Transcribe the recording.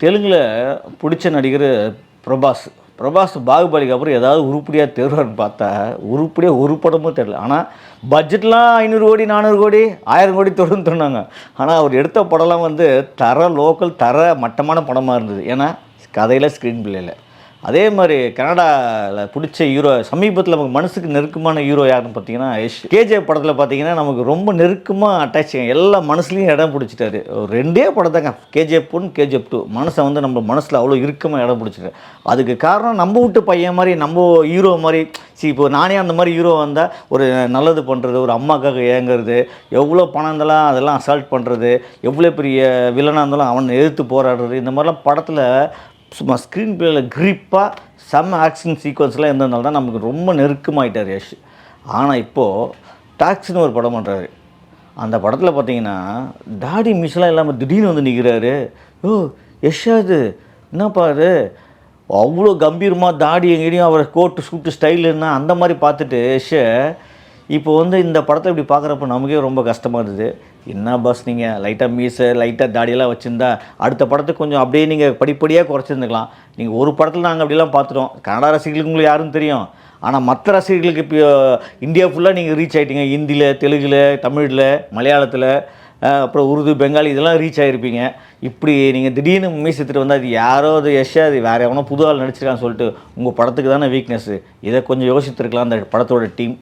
தெலுங்கில் பிடிச்ச நடிகர் பிரபாஸ். பிரபாஸ் பாகுபலிக்கு அப்புறம் ஏதாவது உருப்படியாக தேர்வான்னு பார்த்தா, உருப்படியாக ஒரு படமும் தெரில. ஆனால் பட்ஜெட்லாம் 500 கோடி 400 கோடி 1000 கோடி தொடுன்னு சொன்னாங்க. ஆனால் அவர் எடுத்த படம்லாம் வந்து லோக்கல் மட்டமான படமாக இருந்தது. ஏன்னா கதையில் ஸ்க்ரீன் பிளேயில் அதே மாதிரி கனடாவில் பிடிச்ச ஹீரோ சமீபத்தில் நமக்கு மனசுக்கு நெருக்கமான ஹீரோ யாருன்னு பார்த்தீங்கன்னா யஷ். கேஜிஎஃப் படத்தில் பார்த்தீங்கன்னா நமக்கு ரொம்ப நெருக்கமாக அட்டாச் எல்லா மனசுலையும் இடம் பிடிச்சிட்டாரு. ஒரு 2 படம் தாங்க, கேஜிஎஃப் 1 கேஜிஎஃப் 2. மனசை வந்து நம்ம மனசில் அவ்வளோ இறுக்கமாக இடம் பிடிச்சிட்டாரு. அதுக்கு காரணம் நம்ம வீட்டு பையன் மாதிரி நம்ம ஹீரோ மாதிரி. இப்போ நானே அந்த மாதிரி ஹீரோ வந்தால் ஒரு நல்லது பண்ணுறது, ஒரு அம்மாக்காக ஏங்குறது, எவ்வளோ பணம் இருந்தாலும் அதெல்லாம் அசால்ட் பண்ணுறது, எவ்வளோ பெரிய வில்லனாக இருந்தாலும் அவனை எதிர்த்து போராடுறது, இந்த மாதிரிலாம் படத்தில் சும்மா ஸ்க்ரீன் பிளேயில் க்ரிப்பாக செம்ம ஆக்ஷன் சீக்வன்ஸ்லாம் இருந்ததுனால தான் நமக்கு ரொம்ப நெருக்கமாகிட்டார் யஷ். ஆனால் இப்போது டாக்ஸின்னு ஒரு படம் பண்ணுறாரு. அந்த படத்தில் பார்த்தீங்கன்னா தாடி மீசெல்லாம் இல்லாமல் திடீர்னு வந்து நிற்கிறாரு. யஷ்ஷா அது என்னப்பா அது அவ்வளோ கம்பீரமாக தாடி எங்கேயும் அவர் கோட்டு சூட்டு ஸ்டைலுன்னா அந்த மாதிரி பார்த்துட்டு யஷ்ஷை இப்போ வந்து இந்த படத்தை இப்படி பார்க்குறப்ப நமக்கே ரொம்ப கஷ்டமாக இருந்தது. என்ன பாஸ் நீங்கள் லைட்டாக மீசை லைட்டாக தாடியெல்லாம் வச்சுருந்தா அடுத்த படத்துக்கு கொஞ்சம் அப்படியே நீங்கள் படிப்படியாக குறைச்சிருந்துக்கலாம். நீங்கள் ஒரு படத்தில் நாங்கள் அப்படிலாம் பார்த்துட்டோம். கன்னடா ரசிகர்களுக்கு உங்களுக்கு யாரும் தெரியும். ஆனால் மற்ற ரசிகர்களுக்கு இப்போ இந்தியா ஃபுல்லாக நீங்கள் ரீச் ஆகிட்டீங்க. ஹிந்தியில், தெலுங்கில், தமிழில், மலையாளத்தில், அப்புறம் உருது, பெங்காலி இதெல்லாம் ரீச் ஆகிருப்பீங்க. இப்படி நீங்கள் திடீர்னு மீசத்துட்டு வந்தால் அது யாரோ அது யஷ்ஷா அது வேறு எவனோ புது ஆள் நடிச்சிருக்கான்னு சொல்லிட்டு உங்கள் படத்துக்கு தானே வீக்னஸ்ஸு. இதை கொஞ்சம் யோசித்துருக்கலாம் அந்த படத்தோட டீம்.